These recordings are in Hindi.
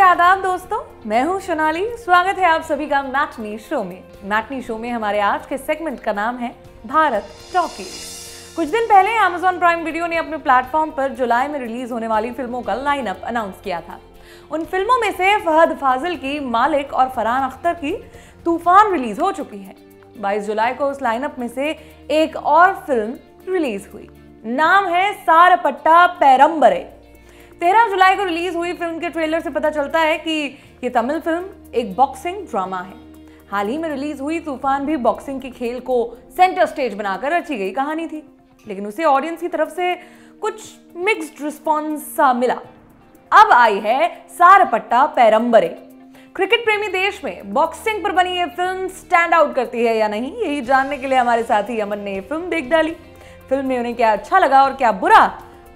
आदाब दोस्तों, मैं हूं सोनाली। स्वागत है आप सभी का मैटनी शो में। मैटनी शो में हमारे आज के सेगमेंट का नाम है भारत टॉकीज। कुछ दिन पहले Amazon प्राइम वीडियो ने अपने प्लेटफॉर्म पर जुलाई में रिलीज होने वाली फिल्मों का लाइनअप अनाउंस किया था। उन फिल्मों में से फहद फाजिल की मालिक और फरहान अख्तर की तूफान रिलीज हो चुकी है। 22 जुलाई को उस लाइनअप में से एक और फिल्म रिलीज हुई, नाम है सारपट्टा पेरंबरे। 13 जुलाई को रिलीज हुई फिल्म के ट्रेलर से पता चलता है कि ये तमिल फिल्म एक बॉक्सिंग ड्रामा है। हाल ही में रिलीज हुई तूफान भी बॉक्सिंग के खेल को सेंटर स्टेज बनाकर रची गई कहानी थी, लेकिन उसे ऑडियंस की तरफ से कुछ मिक्स्ड रिस्पॉन्स सा मिला। अब आई है सारपट्टा पेरंबरे। क्रिकेट प्रेमी देश में बॉक्सिंग पर बनी ये फिल्म स्टैंड आउट करती है या नहीं, यही जानने के लिए हमारे साथी अमन ने ये फिल्म देख डाली। फिल्म में उन्हें क्या अच्छा लगा और क्या बुरा,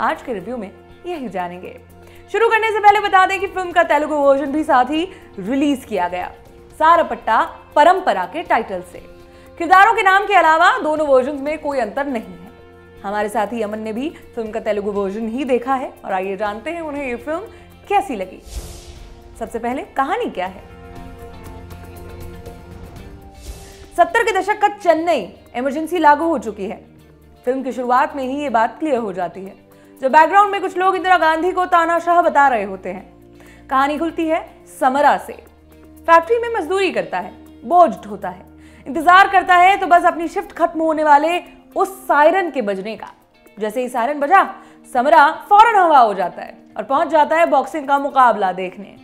आज के रिव्यू में यही जानेंगे। शुरू करने से पहले बता दें कि फिल्म का तेलुगु वर्जन भी साथ ही रिलीज किया गया, सारपट्टा परंपरा के टाइटल से। किरदारों के नाम के अलावा दोनों वर्जन में कोई अंतर नहीं है। हमारे साथी अमन ने भी फिल्म का तेलुगु वर्जन ही देखा है और आइए जानते हैं उन्हें ये फिल्म कैसी लगी। सबसे पहले कहानी क्या है। 70 के दशक का चेन्नई इमरजेंसी लागू हो चुकी है। फिल्म की शुरुआत में ही ये बात क्लियर हो जाती है जब बैकग्राउंड में कुछ लोग इंदिरा गांधी को तानाशाह बता रहे होते हैं। कहानी खुलती है समरा से। फैक्ट्री में मजदूरी करता है, बोझ ढोता है, इंतजार करता है तो बस अपनी शिफ्ट खत्म होने वाले उस सायरन के बजने का। जैसे ही सायरन बजा, समरा फौरन हवा हो जाता है और पहुंच जाता है बॉक्सिंग का मुकाबला देखने।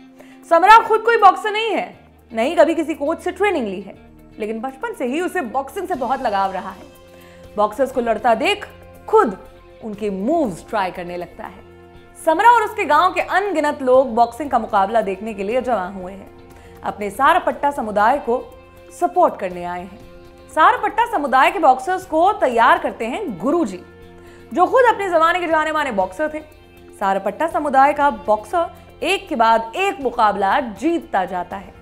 समरा खुद कोई बॉक्सर नहीं है, नहीं कभी किसी कोच से ट्रेनिंग ली है, लेकिन बचपन से ही उसे बॉक्सिंग से बहुत लगाव रहा है। बॉक्सर्स को लड़ता देख खुद उनके मूव्स ट्राई करने लगता है। समरा और उसके गांव के अनगिनत लोग बॉक्सिंग का मुकाबला देखने के लिए जमा हुए हैं। अपने सारपट्टा समुदाय को सपोर्ट करने आए हैं। सारपट्टा समुदाय के बॉक्सर्स को तैयार करते हैं गुरुजी, जो खुद अपने जमाने के जाने माने बॉक्सर थे। सारपट्टा समुदाय का बॉक्सर एक के बाद एक मुकाबला जीतता जाता है।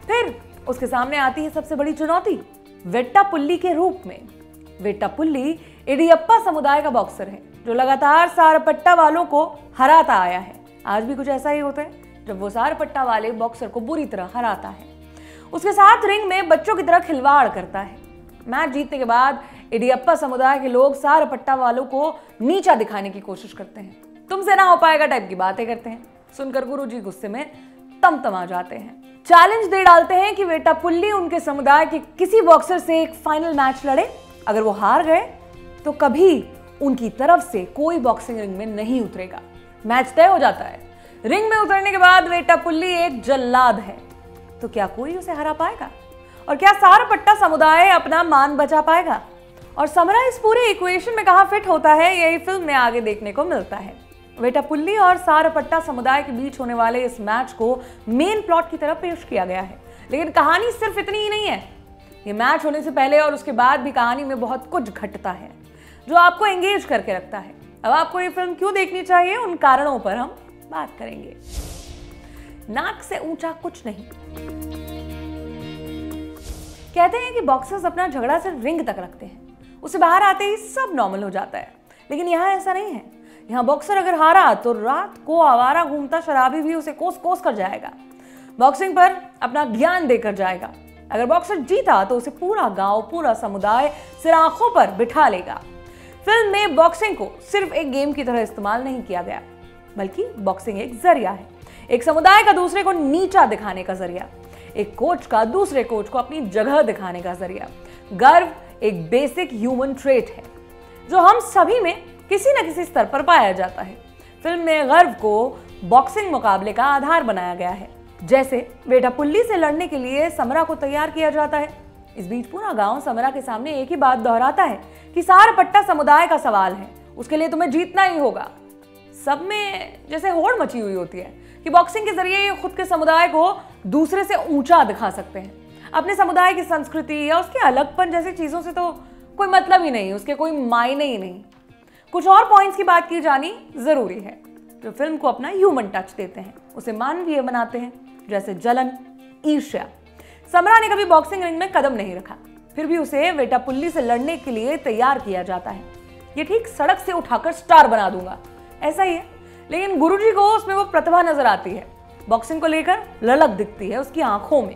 फिर उसके सामने आती है सबसे बड़ी चुनौती, वेट्टापुल्ली के रूप में। वेट्टापुल्ली इडियप्पा समुदाय का बॉक्सर है जो लगातार सारपट्टा वालों को हराता आया है। आज भी कुछ ऐसा ही होता है जब वो सारपट्टा वाले बॉक्सर को बुरी तरह हराता है। उसके साथ रिंग में बच्चों की तरह खिलवाड़ करता है। मैच जीतने के बाद इडियप्पा समुदाय के लोग सारपट्टा वालों को नीचा दिखाने की कोशिश करते हैं, तुमसे ना हो पाएगा टाइप की बातें करते हैं। सुनकर गुरुजी गुस्से में तमतमा जाते हैं। चैलेंज दे डालते हैं कि वेट्टापुल्ली उनके समुदाय के किसी बॉक्सर से एक फाइनल मैच लड़े। अगर वो हार गए तो कभी उनकी तरफ से कोई बॉक्सिंग रिंग में नहीं उतरेगा। मैच तय हो जाता है। रिंग में उतरने के बाद वेट्टापुल्ली एक जल्लाद है, तो क्या कोई उसे हरा पाएगा और क्या सारपट्टा समुदाय अपना मान बचा पाएगा? और समरा इस पूरे इक्वेशन में कहां फिट होता है, यही फिल्म में आगे देखने को मिलता है। वेट्टापुल्ली और सारपट्टा समुदाय के बीच होने वाले इस मैच को मेन प्लॉट की तरफ पेश किया गया है, लेकिन कहानी सिर्फ इतनी ही नहीं है। ये मैच होने से पहले और उसके बाद भी कहानी में बहुत कुछ घटता है जो आपको एंगेज करके रखता है। अब आपको ये फिल्म क्यों देखनी चाहिए, उन कारणों पर हम बात करेंगे। नाक से ऊंचा कुछ नहीं। कहते हैं कि बॉक्सर्स अपना झगड़ा सिर्फ रिंग तक रखते हैं, उसे बाहर आते ही सब नॉर्मल हो जाता है, लेकिन यहाँ ऐसा नहीं है। यहाँ बॉक्सर अगर हारा तो रात को आवारा घूमता शराबी भी उसे कोस कोस कर जाएगा, बॉक्सिंग पर अपना ज्ञान देकर जाएगा। अगर बॉक्सर जीता तो उसे पूरा गांव, पूरा समुदाय सिर आंखों पर बिठा लेगा। फिल्म में बॉक्सिंग को सिर्फ एक गेम की तरह इस्तेमाल नहीं किया गया, बल्कि बॉक्सिंग एक जरिया है, एक समुदाय का दूसरे को नीचा दिखाने का जरिया, एक कोच का दूसरे कोच को अपनी जगह दिखाने का जरिया। गर्व एक बेसिक ह्यूमन ट्रेट है जो हम सभी में किसी न किसी स्तर पर पाया जाता है। फिल्म में गर्व को बॉक्सिंग मुकाबले का आधार बनाया गया है। जैसे वेट्टापुल्ली से लड़ने के लिए समरा को तैयार किया जाता है। इस बीच पूरा गांव समरा के सामने एक ही बात दोहराता है कि सारपट्टा समुदाय का सवाल है, उसके लिए तुम्हें जीतना ही होगा। सब में जैसे होड़ मची हुई होती है कि बॉक्सिंग के जरिए ये खुद के समुदाय को दूसरे से ऊंचा दिखा सकते हैं। अपने समुदाय की संस्कृति या उसके अलगपन जैसी चीजों से तो कोई मतलब ही नहीं, उसके कोई मायने ही नहीं। कुछ और पॉइंट्स की बात की जानी जरूरी है जो फिल्म को अपना ह्यूमन टच देते हैं, उसे मानवीय बनाते हैं, जैसे जलन, ईर्ष्या। समरा ने कभी बॉक्सिंग रिंग में कदम नहीं रखा, फिर भी उसे वेट्टापुल्ली से लड़ने के लिए तैयार किया जाता है। ये ठीक सड़क से उठाकर स्टार बना दूंगा ऐसा ही है, लेकिन गुरुजी को उसमें वो प्रतिभा नजर आती है। बॉक्सिंग को लेकर ललक दिखती है उसकी आंखों में,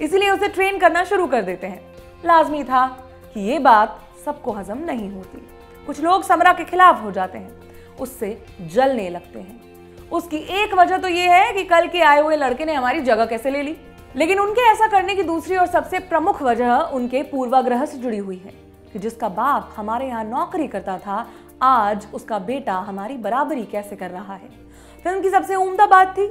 इसीलिए उसे ट्रेन करना शुरू कर देते हैं। लाजमी था कि ये बात सबको हजम नहीं होती। कुछ लोग समरा के खिलाफ हो जाते हैं, उससे जलने लगते हैं। उसकी एक वजह तो ये है कि कल के आए हुए लड़के ने हमारी जगह कैसे ले ली, लेकिन उनके ऐसा करने की दूसरी और सबसे प्रमुख वजह उनके पूर्वाग्रह से जुड़ी हुई है कि जिसका बाप हमारे यहाँ नौकरी करता था, आज उसका बेटा हमारी बराबरी कैसे कर रहा है। फिल्म की सबसे उम्दा बात थी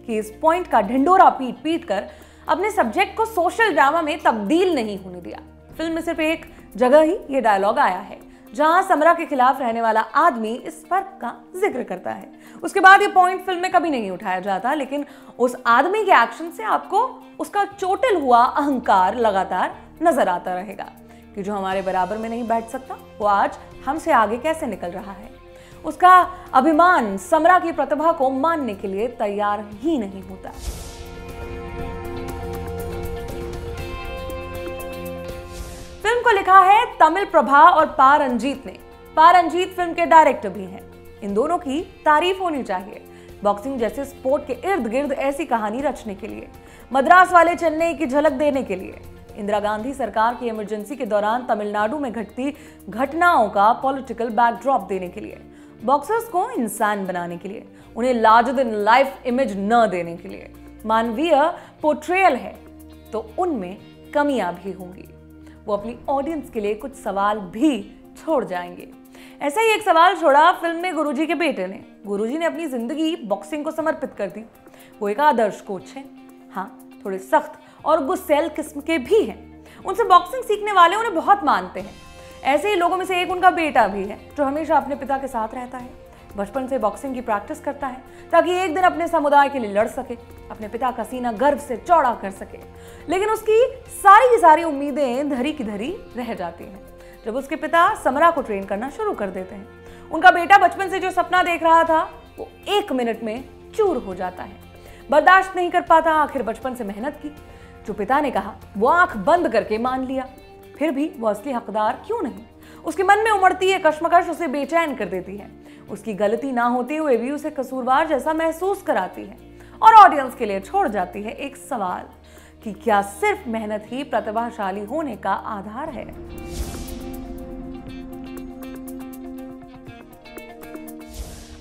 कि इस पॉइंट का ढिंडोरा पीट पीट कर अपने सब्जेक्ट को सोशल ड्रामा में तब्दील नहीं होने दिया। फिल्म में सिर्फ एक जगह ही ये डायलॉग आया है जहां समरा के खिलाफ रहने वाला आदमी इस फर्क का जिक्र करता है। उसके बाद ये पॉइंट फिल्म में कभी नहीं उठाया जाता, लेकिन उस आदमी के एक्शन से आपको उसका चोटिल हुआ अहंकार लगातार नजर आता रहेगा कि जो हमारे बराबर में नहीं बैठ सकता वो आज हमसे आगे कैसे निकल रहा है। उसका अभिमान समरा की प्रतिभा को मानने के लिए तैयार ही नहीं होता। फिल्म को लिखा है तमिल प्रभा और पा रंजीत ने। पा रंजीत फिल्म के डायरेक्टर भी हैं। इन दोनों की तारीफ होनी चाहिए बॉक्सिंग जैसे स्पोर्ट के इर्द गिर्द ऐसी कहानी रचने के लिए, मद्रास वाले चेन्नई की झलक देने के लिए, इंदिरा गांधी सरकार की इमरजेंसी के दौरान तमिलनाडु में घटती घटनाओं का पॉलिटिकल बैकड्रॉप देने के लिए, बॉक्सर्स को इंसान बनाने के लिए, उन्हें लार्जर देन लाइफ इमेज न देने के लिए। मानवीय पोर्ट्रेयल है तो उनमें कमियां भी होंगी। वो अपनी ऑडियंस के लिए कुछ सवाल भी छोड़ जाएंगे। ऐसा ही एक सवाल छोड़ा फिल्म में गुरुजी के बेटे ने। गुरुजी ने अपनी जिंदगी बॉक्सिंग को समर्पित कर दी। वो एक आदर्श कोच हैं, हाँ थोड़े सख्त और गुस्सैल किस्म के भी हैं। उनसे बॉक्सिंग सीखने वाले उन्हें बहुत मानते हैं। ऐसे ही लोगों में से एक उनका बेटा भी है जो हमेशा अपने पिता के साथ रहता है। बचपन से बॉक्सिंग की प्रैक्टिस करता है ताकि एक दिन अपने समुदाय के लिए लड़ सके, अपने पिता का सीना गर्व से चौड़ा कर सके। लेकिन उसकी सारी की सारी उम्मीदें धरी की धरी रह जाती हैं जब उसके पिता समरा को ट्रेन करना शुरू कर देते हैं। उनका बेटा बचपन से जो सपना देख रहा था वो 1 मिनट में चूर हो जाता है। बर्दाश्त नहीं कर पाता, आखिर बचपन से मेहनत की, जो पिता ने कहा वो आंख बंद करके मान लिया। फिर भी वो असली हकदार क्यों नहीं? उसके मन में उमड़ती है कश्मकश उसे बेचैन कर देती है। उसकी गलती ना होते हुए भी उसे कसूरवार जैसा महसूस कराती है और ऑडियंस के लिए छोड़ जाती है एक सवाल कि क्या सिर्फ मेहनत ही प्रतिभाशाली होने का आधार है?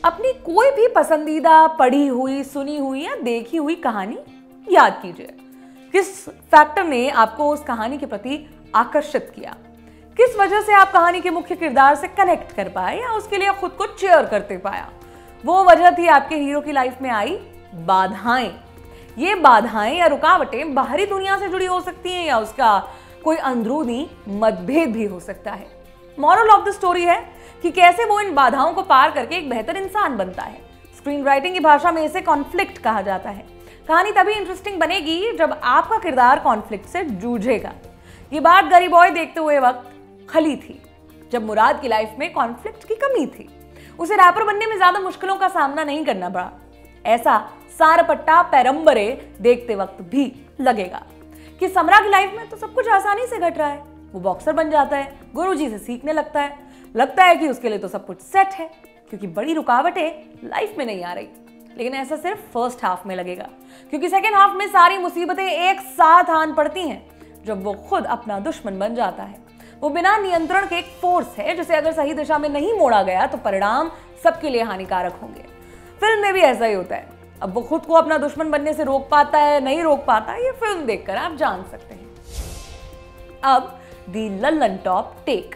अपनी कोई भी पसंदीदा पढ़ी हुई, सुनी हुई या देखी हुई कहानी याद कीजिए। किस फैक्टर ने आपको उस कहानी के प्रति आकर्षित किया? किस वजह से आप कहानी के मुख्य किरदार से कनेक्ट कर पाए या उसके लिए खुद को चेयर करते पाया? वो वजह थी आपके हीरो की लाइफ में आई बाधाएं। ये बाधाएं या रुकावटें बाहरी दुनिया से जुड़ी हो सकती हैं या उसका कोई अंदरूनी मतभेद भी हो सकता है। मॉरल ऑफ द स्टोरी है कि कैसे वो इन बाधाओं को पार करके एक बेहतर इंसान बनता है। स्क्रीन राइटिंग की भाषा में इसे कॉन्फ्लिक्ट कहा जाता है। कहानी तभी इंटरेस्टिंग बनेगी जब आपका किरदार कॉन्फ्लिक्ट से जूझेगा। ये बात गरीब बॉय देखते हुए वक्त खली थी जब मुराद की लाइफ में कॉन्फ्लिक्ट की कमी थी। उसे रैपर बनने में ज्यादा मुश्किलों का सामना नहीं करना पड़ा। ऐसा सारपट्टा पैरंबरे देखते वक्त भी लगेगा कि समरा की लाइफ में तो सब कुछ आसानी से घट रहा है। वो बॉक्सर बन जाता है, गुरुजी से सीखने लगता है कि उसके लिए तो सब कुछ सेट है क्योंकि बड़ी रुकावटें लाइफ में नहीं आ रही। लेकिन ऐसा सिर्फ फर्स्ट हाफ में लगेगा क्योंकि सेकेंड हाफ में सारी मुसीबतें एक साथ आन पड़ती हैं जब वो खुद अपना दुश्मन बन जाता है। वो बिना नियंत्रण के एक फोर्स है जिसे अगर सही दिशा में नहीं मोड़ा गया तो परिणाम सबके लिए हानिकारक होंगे। फिल्म में भी ऐसा ही होता है। अब वो खुद को अपना दुश्मन बनने से रोक पाता है, नहीं रोक पाता, ये फिल्म देखकर आप जान सकते हैं। अब दी लल्लन टॉप टेक।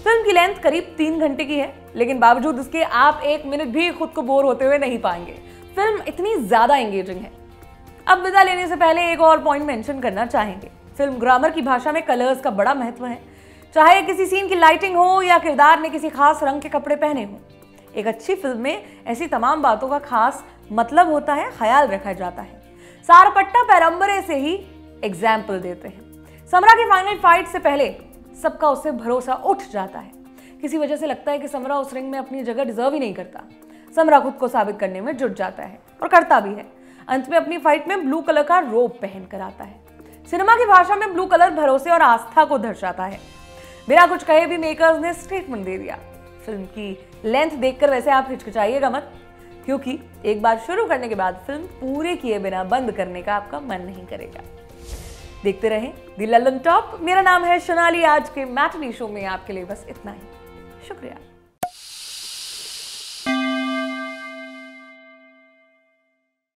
फिल्म की लेंथ करीब 3 घंटे की है, लेकिन बावजूद इसके आप 1 मिनट भी खुद को बोर होते हुए नहीं पाएंगे। फिल्म इतनी ज्यादा एंगेजिंग है। अब विदा लेने से पहले एक और पॉइंट मेंशन करना चाहेंगे। फिल्म ग्रामर की भाषा में कलर्स का बड़ा महत्व है, चाहे किसी सीन की लाइटिंग हो या किरदार ने किसी खास रंग के कपड़े पहने हो। एक अच्छी फिल्म में ऐसी तमाम बातों का खास मतलब होता है, ख्याल रखा जाता है। सारपट्टा पैरंबरे से ही एग्जाम्पल देते हैं। समरा की फाइनल फाइट से पहले सबका उससे भरोसा उठ जाता है। किसी वजह से लगता है कि समरा उस रिंग में अपनी जगह डिजर्व ही नहीं करता। समरा खुद को साबित करने में जुट जाता है और करता भी है। अंत में अपनी फाइट में ब्लू कलर का रोब पहन कर आता है। सिनेमा की भाषा में ब्लू कलर भरोसे और आस्था को दर्शाता है। बिना कुछ कहे भी मेकर्स ने स्टेटमेंट दे दिया। फिल्म की लेंथ देखकर वैसे आप हिचकिचाइएगा मत। क्योंकि एक बार शुरू करने के बाद फिल्म पूरे किए बिना बंद करने का आपका मन नहीं करेगा। देखते रहें द लल्लन टॉप। मेरा नाम है सोनाली। आज के मैटनी शो में आपके लिए बस इतना ही। शुक्रिया।